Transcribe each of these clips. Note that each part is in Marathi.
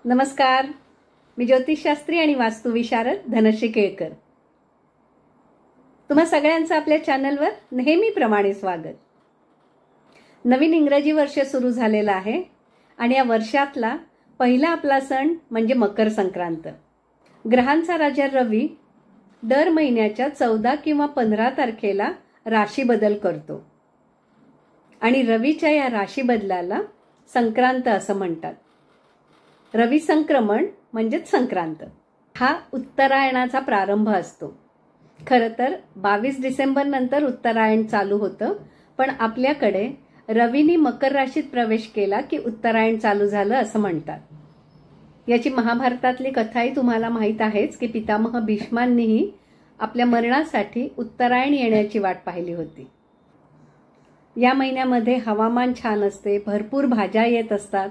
नमस्कार. मी ज्योतिषशास्त्री आणि वास्तुविशारद धनश्री केळकर. तुम्हा सगळ्यांचं आपल्या चॅनलवर नेहमीप्रमाणे स्वागत. नवीन इंग्रजी वर्ष सुरू झालेलं आहे आणि या वर्षातला पहिला आपला सण म्हणजे मकर संक्रांत. ग्रहांचा राजा रवी दर महिन्याच्या 14 किंवा 15 तारखेला राशी बदल करतो आणि रवीच्या या राशी बदलाला संक्रांत असं म्हणतात. रवी संक्रमण म्हणजेच संक्रांत. हा उत्तरायणाचा प्रारंभ असतो. खरं तर 22 डिसेंबर नंतर उत्तरायण चालू होतं, पण आपल्याकडे रवीनी मकर राशीत प्रवेश केला की उत्तरायण चालू झालं असं म्हणतात. याची महाभारतातली कथाही तुम्हाला माहीत आहेच की पितामह भीष्मांनीही आपल्या मरणासाठी उत्तरायण येण्याची वाट पाहिली होती. या महिन्यामध्ये हवामान छान असते, भरपूर भाज्या येत असतात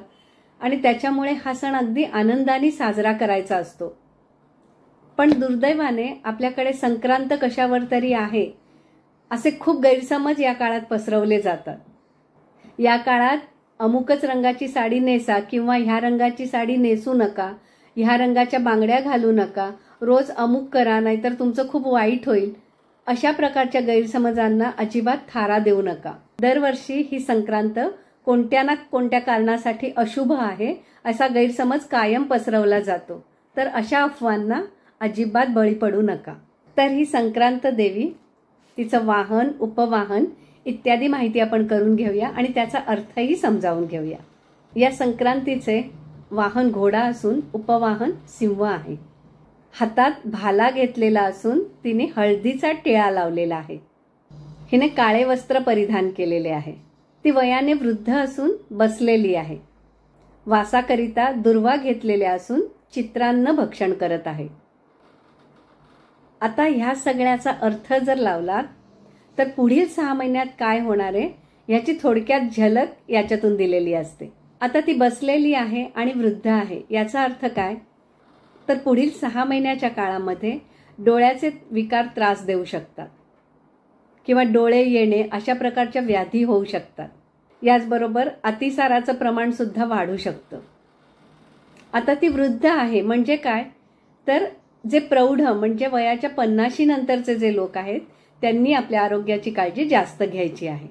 आणि त्याच्यामुळे हा सण अगदी आनंदाने साजरा करायचा असतो. पण दुर्दैवाने आपल्याकडे संक्रांत कशावर तरी आहे असे खूप गैरसमज या काळात पसरवले जातात. या काळात अमुकच रंगाची साडी नेसा किंवा ह्या रंगाची साडी नेसू नका, ह्या रंगाच्या बांगड्या घालू नका, रोज अमुक करा नाहीतर तुमचं खूप वाईट होईल, अशा प्रकारच्या गैरसमजांना अजिबात थारा देऊ नका. दरवर्षी ही संक्रांत कोणत्या ना कोणत्या कारणासाठी अशुभ आहे असा गैरसमज कायम पसरवला जातो. तर अशा अफवांना अजिबात बळी पडू नका. तर ही संक्रांत देवी, तिचं वाहन, उपवाहन इत्यादी माहिती आपण करून घेऊया आणि त्याचा अर्थही समजावून घेऊया. या संक्रांतीचे वाहन घोडा असून उपवाहन सिंह आहे. हातात भाला घेतलेला असून तिने हळदीचा टिळा लावलेला आहे. हिने काळे वस्त्र परिधान केलेले आहे. ती वयाने वृद्ध असून बसलेली आहे. वासाकरिता दुर्वा घेतलेल्या असून चित्रांना भक्षण करत आहे. आता ह्या सगळ्याचा अर्थ जर लावलात तर पुढील 6 महिन्यात काय होणार आहे याची थोडक्यात झलक याच्यातून दिलेली असते. आता ती बसलेली आहे आणि वृद्ध आहे, याचा अर्थ काय? तर पुढील 6 महिन्याच्या काळामध्ये डोळ्याचे विकार त्रास देऊ शकतात किंवा डोळे येणे अशा प्रकारच्या व्याधी होऊ शकतात. याचबरोबर अतिसाराचं प्रमाण सुद्धा वाढू शकतं. आता ती वृद्ध आहे म्हणजे काय? तर जे प्रौढ म्हणजे वयाच्या 50 नंतरचे जे लोक आहेत त्यांनी आपल्या आरोग्याची काळजी जास्त घ्यायची आहे.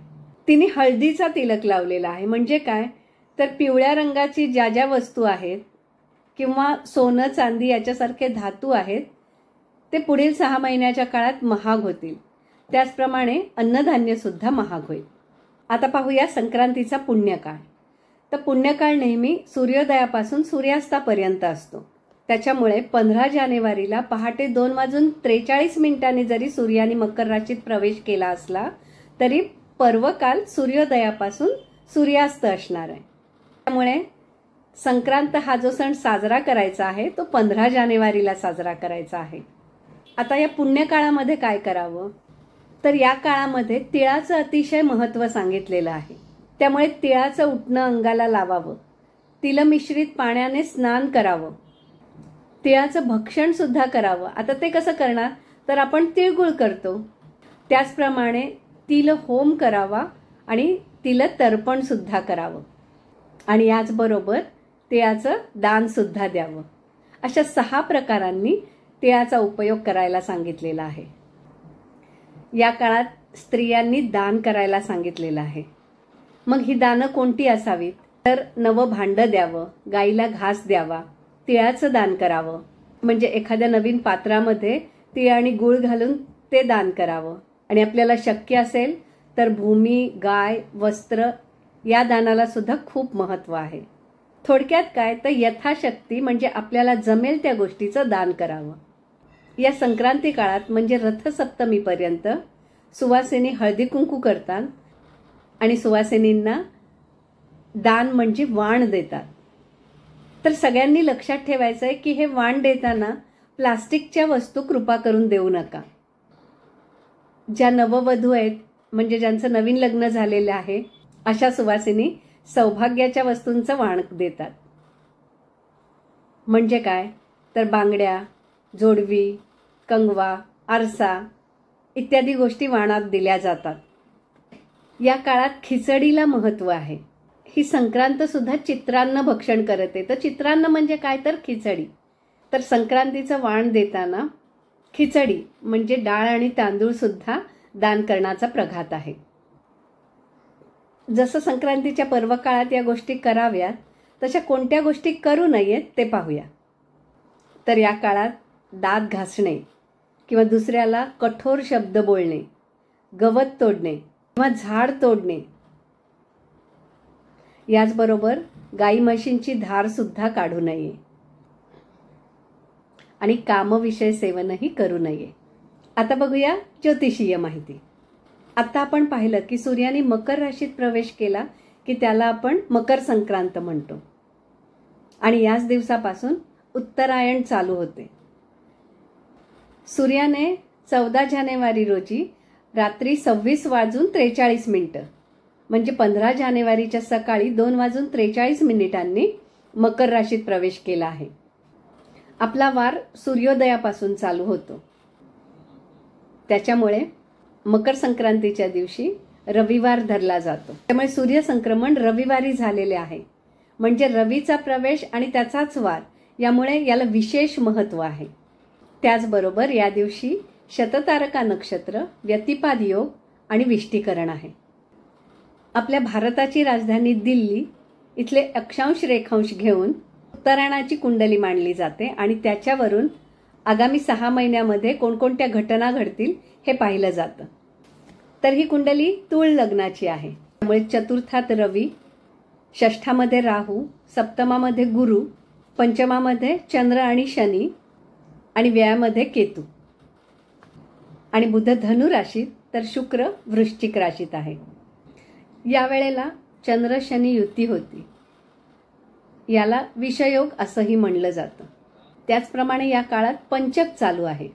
तिने हळदीचा तिलक लावलेला आहे म्हणजे काय? तर पिवळ्या रंगाची ज्या ज्या वस्तू आहेत किंवा सोनं चांदी याच्यासारखे धातू आहेत ते पुढील 6 महिन्याच्या काळात महाग होतील. त्याचप्रमाणे अन्नधान्य सुद्धा महाग होईल. आता पाहूया संक्रांतीचा पुण्यकाळ. तर पुण्यकाळ नेहमी सूर्योदयापासून सूर्यास्तापर्यंत असतो. त्याच्यामुळे 15 जानेवारीला पहाटे 2:43 जरी सूर्याने मकर राशीत प्रवेश केला असला तरी पर्वकाल सूर्योदयापासून सूर्यास्त असणार आहे. त्यामुळे संक्रांत हा जो सण साजरा करायचा आहे तो 15 जानेवारीला साजरा करायचा आहे. आता या पुण्यकाळामध्ये काय करावं? तर या काळामध्ये तिळाचं अतिशय महत्त्व सांगितलेलं आहे. त्यामुळे तिळाचं उटणं अंगाला लावावं, तिलमिश्रित पाण्याने स्नान करावं, तिळाचं भक्षण सुद्धा करावं. आता ते कसं करणार? तर आपण तिळगुळ करतो त्याचप्रमाणे तिल होम करावा आणि तिल तर्पण सुद्धा करावं आणि याचबरोबर तिळाचं दान सुद्धा द्यावं. अशा 6 प्रकारांनी तिळाचा उपयोग करायला सांगितलेला आहे. या काळात स्त्रियांनी दान करायला सांगितलेलं आहे. मग ही दानं कोणती असावीत? तर नवं भांडं द्यावं, गाईला घास द्यावा, तिळाचं दान करावं म्हणजे एखाद्या नवीन पात्रामध्ये तीळ आणि गूळ घालून ते दान करावं आणि आपल्याला शक्य असेल तर भूमी, गाय, वस्त्र या दानाला सुद्धा खूप महत्त्व आहे. थोडक्यात काय? तर यथाशक्ती म्हणजे आपल्याला जमेल त्या गोष्टीचं दान करावं. या संक्रांती काळात म्हणजे रथसप्तमीपर्यंत सुवासिनी हळदी कुंकू करतात आणि सुवासिनींना दान म्हणजे वाण देतात. तर सगळ्यांनी लक्षात ठेवायचं आहे की हे वाण देताना प्लास्टिकच्या वस्तू कृपा करून देऊ नका. ज्या नववधू आहेत म्हणजे ज्यांचं नवीन लग्न झालेलं आहे अशा सुवासिनी सौभाग्याच्या वस्तूंचं वाण देतात. म्हणजे काय? तर बांगड्या, जोडवी, कंगवा, आरसा इत्यादी गोष्टी वाणात दिल्या जातात. या काळात खिचडीला महत्त्व आहे. ही संक्रांत सुद्धा चित्रान्न भक्षण करते. तर चित्रान्न म्हणजे काय, तर खिचडी. तर संक्रांतीचं वाण देताना खिचडी म्हणजे डाळ आणि तांदूळ सुद्धा दान करण्याचा प्रघात आहे. जसं संक्रांतीच्या पर्व काळात या गोष्टी कराव्यात, तशा कोणत्या गोष्टी करू नयेत ते पाहूया. तर या काळात दात घासणे किंवा दुसऱ्याला कठोर शब्द बोलणे, गवत तोडणे किंवा झाड तोडणे, याचबरोबर गाई म्हशींची धार सुद्धा काढू नये आणि कामविषय सेवनही करू नये. आता बघूया ज्योतिषीय माहिती. आता आपण पाहिलं की सूर्याने मकर राशीत प्रवेश केला की त्याला आपण मकर संक्रांत म्हणतो आणि याच दिवसापासून उत्तरायण चालू होते. सूर्याने 14 जानेवारी रोजी रात्री 26:43 म्हणजे 15 जानेवारीच्या सकाळी 2:43 मकर राशीत प्रवेश केला आहे. आपला वार सूर्योदयापासून चालू होतो. त्याच्यामुळे मकर संक्रांतीच्या दिवशी रविवार धरला जातो. त्यामुळे सूर्यसंक्रमण रविवारी झालेले आहे. म्हणजे रवीचा प्रवेश आणि त्याचाच वार, यामुळे याला विशेष महत्त्व आहे. त्याचबरोबर या दिवशी शततारका नक्षत्र, व्यतिपाद योग आणि विष्टीकरण आहे. आपल्या भारताची राजधानी दिल्ली इथले अक्षांश रेखांश घेऊन उत्तरायणाची कुंडली मांडली जाते आणि त्याच्यावरून आगामी 6 महिन्यामध्ये कोणकोणत्या घटना घडतील हे पाहिलं जातं. तर ही कुंडली तूळ लग्नाची आहे. त्यामुळे चतुर्थात रवी, षष्ठामध्ये राहू, सप्तमामध्ये गुरु, पंचमामध्ये चंद्र आणि शनी आणि व्ययामध्ये केतू आणि बुध धनु राशीत, तर शुक्र वृश्चिक राशीत आहे. यावेळेला चंद्र शनी युती होती. याला विषयोग असंही म्हणलं जातं. त्याचप्रमाणे या काळात पंचक चालू आहे.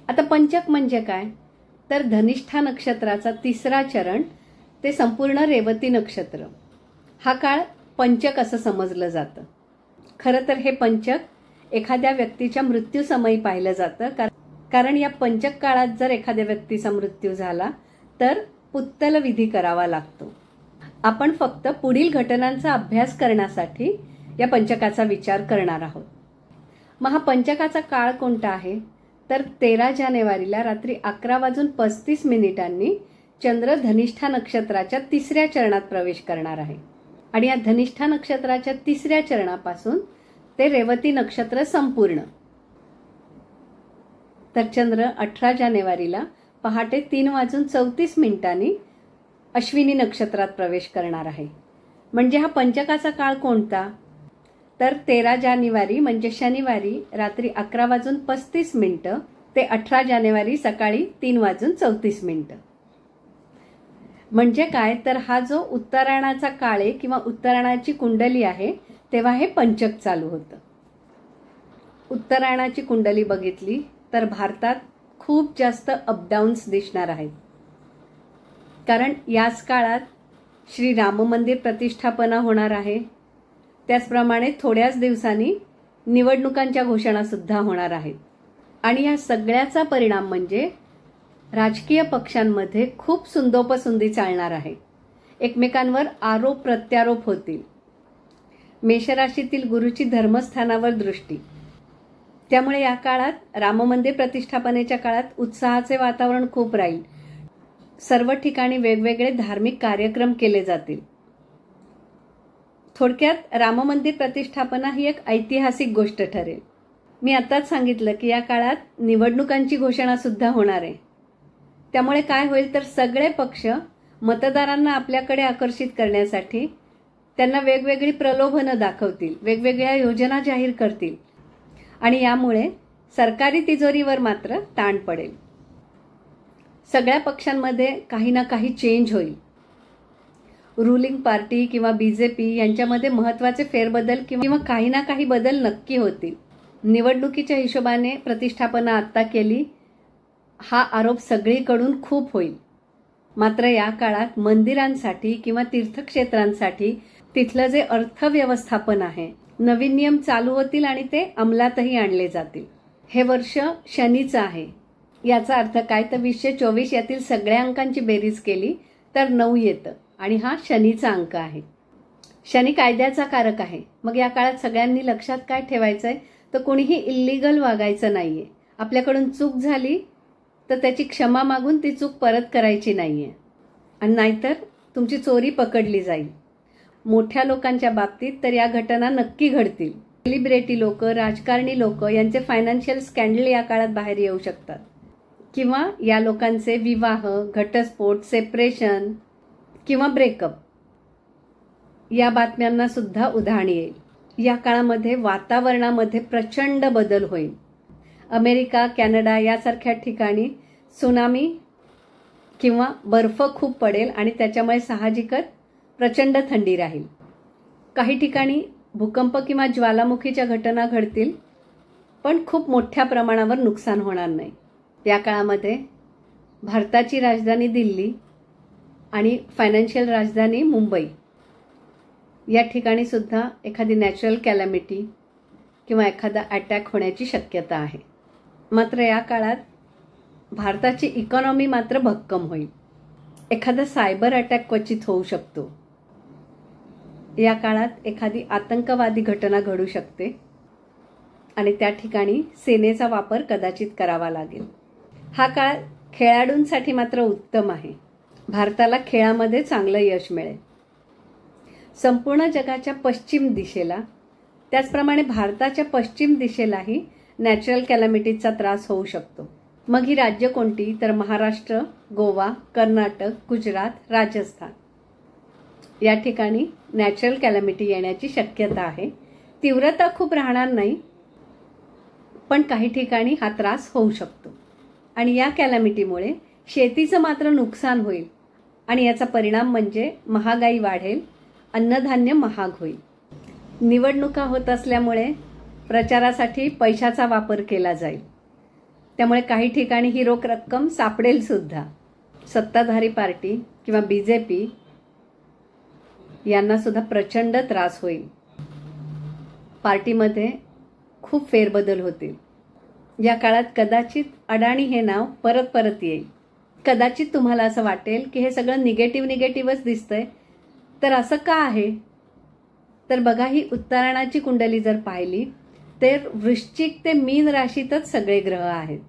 आता पंचक म्हणजे काय, तर धनिष्ठा नक्षत्राचा 3रा चरण ते संपूर्ण रेवती नक्षत्र, हा काळ पंचक असं समजलं जातं. खरं तर हे पंचक एखाद्या व्यक्तीच्या मृत्यूसमयी पाहिलं जातं. कारण या पंचक काळात जर एखाद्या व्यक्तीचा मृत्यू झाला तर पुत्तल विधी करावा लागतो. आपण फक्त पुढील घटनांचा अभ्यास करण्यासाठी या पंचकाचा विचार करणार आहोत. मग हा पंचकाचा काळ कोणता आहे, तर 13 जानेवारीला रात्री 11:35 चंद्र धनिष्ठा नक्षत्राच्या 3ऱ्या चरणात प्रवेश करणार आहे आणि या धनिष्ठा नक्षत्राच्या 3ऱ्या चरणापासून ते रेवती नक्षत्र संपूर्ण. तर चंद्र 18 जानेवारीला पहाटे 3:34 अश्विनी नक्षत्रात प्रवेश करणार आहे. म्हणजे हा पंचकाचा काळ कोणता, तर 13 जानेवारी म्हणजे शनिवारी रात्री 11:35 ते 18 जानेवारी सकाळी 3:34. म्हणजे काय, तर हा जो उत्तरायणाचा काळ आहे किंवा उत्तरायणाची कुंडली आहे तेव्हा हे पंचक चालू होतं. उत्तरायणाची कुंडली बघितली तर भारतात खूप जास्त अपडाऊन्स दिसणार आहेत. कारण याच काळात श्री राम मंदिर प्रतिष्ठापना होणार आहे. त्याचप्रमाणे थोड्याच दिवसांनी निवडणुकांच्या घोषणा सुद्धा होणार आहेत. आणि या सगळ्याचा परिणाम म्हणजे राजकीय पक्षांमध्ये खूप सुंदोपसुंदी चालणार आहे. एकमेकांवर आरोप प्रत्यारोप होतील. मेषराशीतील गुरुची धर्मस्थानावर दृष्टी, त्यामुळे या काळात राम मंदिर प्रतिष्ठापनेच्या काळात उत्साहाचे वातावरण खूप राहील. सर्व ठिकाणी वेगवेगळे धार्मिक कार्यक्रम केले जातील. थोडक्यात राम मंदिर प्रतिष्ठापना ही एक ऐतिहासिक गोष्ट ठरेल. मी आताच सांगितलं की या काळात निवडणुकांची घोषणा सुद्धा होणार आहे. त्यामुळे काय होईल, तर सगळे पक्ष मतदारांना आपल्याकडे आकर्षित करण्यासाठी त्यांना वेगवेगळी प्रलोभनं दाखवतील, वेगवेगळ्या योजना जाहीर करतील आणि यामुळे सरकारी तिजोरीवर मात्र ताण पडेल. सगळ्या पक्षांमध्ये काही ना काही चेंज होईल. रुलिंग पार्टी किंवा बीजेपी यांच्यामध्ये महत्त्वाचे फेरबदल किंवा काही ना काही बदल नक्की होतील. निवडणुकीच्या हिशोबाने प्रतिष्ठापना आत्ता केली हा आरोप सगळीकडून खूप होईल. मात्र या काळात मंदिरांसाठी किंवा तीर्थक्षेत्रांसाठी तिथलं जे अर्थव्यवस्थापन आहे, नवीन नियम चालू होतील आणि ते अंमलातही आणले जातील. हे वर्ष शनीचं आहे. याचा अर्थ काय, तर 2024 यातील सगळ्या अंकांची बेरीज केली तर 9 येतं आणि हा शनीचा अंक आहे. शनी कायद्याचा कारक आहे. मग या काळात सगळ्यांनी लक्षात काय ठेवायचंय, तर कोणीही इल्लीगल वागायचं नाहीये. आपल्याकडून चूक झाली तर त्याची क्षमा मागून ती चूक परत करायची नाहीये, आणि नाहीतर तुमची चोरी पकडली जाईल. मोठ्या लोकांच्या बाबतीत तर या घटना नक्की घडतील. सेलिब्रिटी लोक, राजकारणी लोक यांचे फायनान्शियल स्कॅन्डल या काळात बाहेर येऊ शकतात, किंवा या लोकांचे विवाह, घटस्फोट, सेपरेशन किंवा ब्रेकअप या बातम्यांना सुद्धा उधाण येईल. या काळामध्ये वातावरणामध्ये प्रचंड बदल होईल. अमेरिका, कॅनडा यासारख्या ठिकाणी सुनामी किंवा बर्फ खूप पडेल आणि त्याच्यामुळे साहजिकच प्रचंड थंडी राहील. काही ठिकाणी भूकंप किंवा ज्वालामुखीच्या घटना घडतील, पण खूप मोठ्या प्रमाणावर नुकसान होणार नाही. या काळामध्ये भारताची राजधानी दिल्ली आणि फायनान्शियल राजधानी मुंबई या ठिकाणी सुद्धा एखादी नॅचरल कॅलॅमिटी किंवा एखादा अटॅक होण्याची शक्यता आहे. मात्र या काळात भारताची इकॉनॉमी मात्र भक्कम होईल. एखादा सायबर अटॅक क्वचित होऊ शकतो. या काळात एखादी आतंकवादी घटना घडू शकते आणि त्या ठिकाणी सेनेचा वापर कदाचित करावा लागेल. हा काळ खेळाडूंसाठी मात्र उत्तम आहे. भारताला खेळामध्ये चांगलं यश मिळेल. संपूर्ण जगाच्या पश्चिम दिशेला, त्याचप्रमाणे भारताच्या पश्चिम दिशेलाही नॅचरल कॅलॅमिटीजचा त्रास होऊ शकतो. मग ही राज्य कोणती, तर महाराष्ट्र, गोवा, कर्नाटक, गुजरात, राजस्थान या ठिकाणी नॅचरल कॅलॅमिटी येण्याची शक्यता आहे. तीव्रता खूप राहणार नाही, पण काही ठिकाणी हा त्रास होऊ शकतो. आणि या कॅलॅमिटीमुळे शेतीचं मात्र नुकसान होईल आणि याचा परिणाम म्हणजे महागाई वाढेल, अन्नधान्य महाग होईल. निवडणुका होत असल्यामुळे प्रचारासाठी पैशाचा वापर केला जाईल. त्यामुळे काही ठिकाणी ही रोख रक्कम सापडेल सुद्धा. सत्ताधारी पार्टी किंवा BJP यांना सुद्धा प्रचंड त्रास होईल. पार्टीमध्ये खूप फेरबदल होतील. या काळात कदाचित अडाणी हे नाव परत परत येईल. कदाचित तुम्हाला असं वाटेल की हे सगळं निगेटिव्हच दिसतंय, तर असं का आहे? तर बघा, ही उत्तरायणाची कुंडली जर पाहिली तर वृश्चिक ते मीन राशीतच सगळे ग्रह आहेत.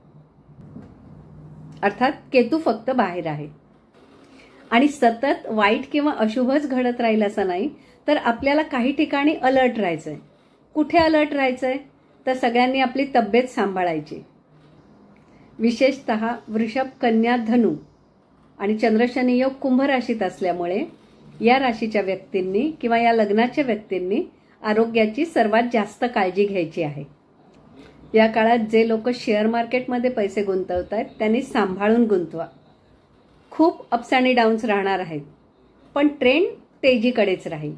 अर्थात केतू फक्त बाहेर आहे. आणि सतत वाईट किंवा अशुभच घडत राहील असं नाही, तर आपल्याला काही ठिकाणी अलर्ट राहायचंय. कुठे अलर्ट राहायचंय, तर सगळ्यांनी आपली तब्येत सांभाळायची. विशेषतः वृषभ, कन्या, धनु आणि चंद्रशनी योग कुंभ राशीत असल्यामुळे या राशीच्या व्यक्तींनी किंवा या लग्नाच्या व्यक्तींनी आरोग्याची सर्वात जास्त काळजी घ्यायची आहे. या काळात जे लोक शेअर मार्केटमध्ये पैसे गुंतवत आहेत त्यांनी सांभाळून गुंतवा. खूप अप्स आणि डाऊन्स राहणार आहेत, पण ट्रेंड तेजीकडेच राहील.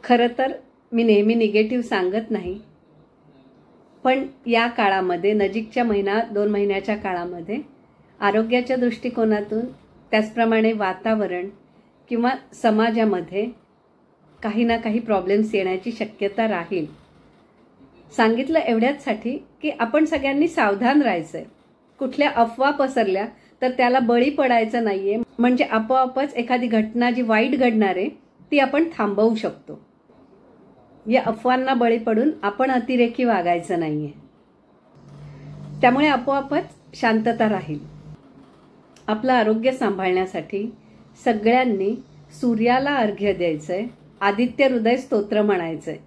खरं तर मी नेहमी निगेटिव्ह सांगत नाही, पण या काळामध्ये नजीकच्या 1-2 महिन्याच्या काळामध्ये आरोग्याच्या दृष्टिकोनातून, त्याचप्रमाणे वातावरण किंवा समाजामध्ये काही ना काही प्रॉब्लेम्स येण्याची शक्यता राहील. सांगितलं एवढ्याचसाठी की आपण सगळ्यांनी सावधान राहायचंय. कुठल्या अफवा पसरल्या तर त्याला बळी पडायचं नाहीये, म्हणजे आपोआपच एखादी घटना जी वाईट घडणार आहे ती आपण थांबवू शकतो. या अफवांना बळी पडून आपण अतिरेकी वागायचं नाहीये. त्यामुळे आपोआपच शांतता राहील. आपलं आरोग्य सांभाळण्यासाठी सगळ्यांनी सूर्याला अर्घ्य द्यायचंय, आदित्य हृदय स्तोत्र म्हणायचंय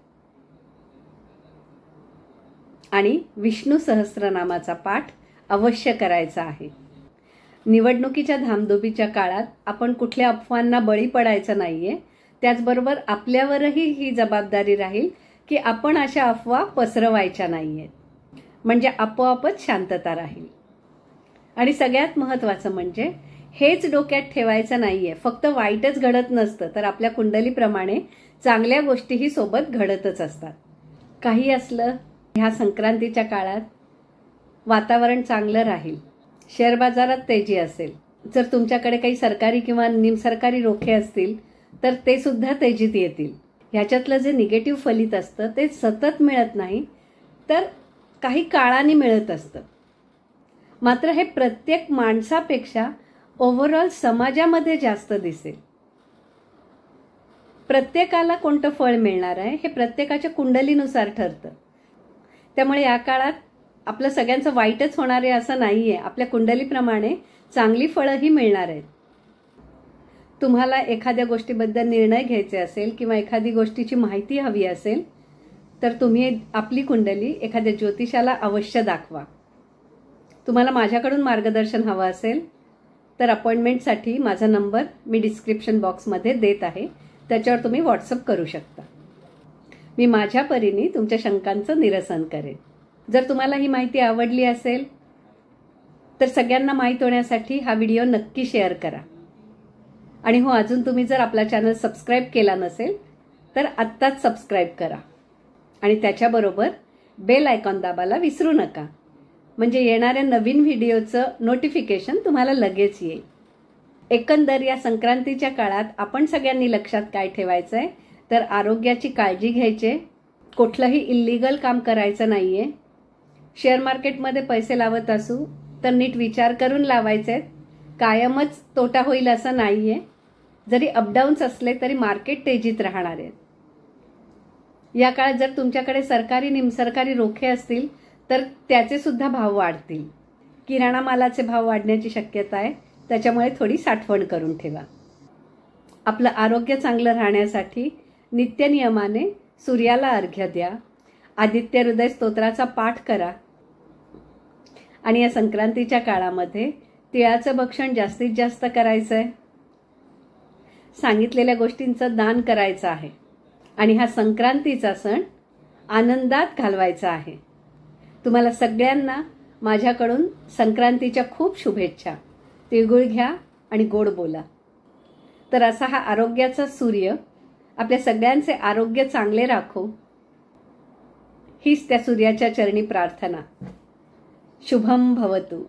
आणि विष्णू सहस्त्रनामाचा पाठ अवश्य करायचा आहे. निवडणुकीच्या धामधुमीच्या काळात आपण कुठल्या अफवांना बळी पडायचं नाहीये. त्याचबरोबर आपल्यावरही ही जबाबदारी राहील की आपण अशा अफवा पसरवायच्या नाहीयेत, म्हणजे आपोआपच शांतता राहील. आणि सगळ्यात महत्त्वाचं म्हणजे हेच डोक्यात ठेवायचं नाहीये, फक्त वाईटच घडत नसतं, तर आपल्या कुंडलीप्रमाणे चांगल्या गोष्टीही सोबत घडतच असतात. काही असलं, ह्या संक्रांतीच्या काळात वातावरण चांगलं राहील. शेअर बाजारात तेजी असेल. जर तुमच्याकडे काही सरकारी किंवा निमसरकारी रोखे असतील तर ते सुद्धा तेजीत येतील. ह्याच्यातलं जे निगेटिव्ह फलित असतं ते सतत मिळत नाही, तर काही काळाने मिळत असतं. मात्र हे प्रत्येक माणसापेक्षा ओव्हरऑल समाजामध्ये जास्त दिसेल. प्रत्येकाला कोणतं फळ मिळणार आहे हे प्रत्येकाच्या कुंडलीनुसार ठरतं. त्यामुळे या काळात आपलं सगळ्यांचं वाईटच होणार आहे असं नाहीये. आपल्या कुंडलीप्रमाणे चांगली फळंही मिळणार आहेत. तुम्हाला एखाद्या गोष्टीबद्दल निर्णय घ्यायचे असेल किंवा एखादी गोष्टीची माहिती हवी असेल तर तुम्ही आपली कुंडली एखाद्या ज्योतिषाला अवश्य दाखवा. तुम्हाला माझ्याकडून मार्गदर्शन हवं असेल तर अपॉइंटमेंटसाठी माझा नंबर मी डिस्क्रिप्शन बॉक्समध्ये देत आहे. त्याच्यावर तुम्ही व्हॉट्सअप करू शकता. मी माझ्या परीने तुमच्या शंकांचं निरसन करेन. जर तुम्हाला ही माहिती आवडली असेल तर सगळ्यांना माहीत होण्यासाठी हा व्हिडिओ नक्की शेअर करा. आणि हो, अजून तुम्ही जर आपला चॅनल सबस्क्राईब केला नसेल तर आत्ताच सबस्क्राईब करा आणि त्याच्याबरोबर बेल आयकॉन दाबायला विसरू नका. म्हणजे येणाऱ्या नवीन व्हिडिओचं नोटिफिकेशन तुम्हाला लगेच येईल. एकंदर या संक्रांतीच्या काळात आपण सगळ्यांनी लक्षात काय ठेवायचं आहे तर आरोग्याची काळजी घ्यायची. कुठलंही इल्लीगल काम करायचं नाहीये. शेअर मार्केटमध्ये पैसे लावत असू तर नीट विचार करून लावायचे. कायमच तोटा होईल असं नाहीये. जरी अपडाऊन्स असले तरी मार्केट तेजीत राहणार आहे. या काळात जर तुमच्याकडे सरकारी निमसरकारी रोखे असतील तर त्याचे सुद्धा भाव वाढतील. किराणा मालाचे भाव वाढण्याची शक्यता आहे. त्याच्यामुळे थोडी साठवण करून ठेवा. आपलं आरोग्य चांगलं राहण्यासाठी नित्यनियमाने सूर्याला अर्घ्य द्या. आदित्य हृदय स्तोत्राचा पाठ करा. आणि या संक्रांतीच्या काळामध्ये तिळाचं भक्षण जास्तीत जास्त करायचं आहे. सांगितलेल्या गोष्टींचं दान करायचं आहे. आणि हा संक्रांतीचा सण आनंदात घालवायचा आहे. तुम्हाला सगळ्यांना माझ्याकडून संक्रांतीच्या खूप शुभेच्छा. तिळगुळ घ्या आणि गोड बोला. तर असा हा आरोग्याचा सूर्य आपल्या सगळ्यांचे आरोग्य चांगले राखो हीच त्या सूर्याच्या चरणी प्रार्थना. शुभम भवतु.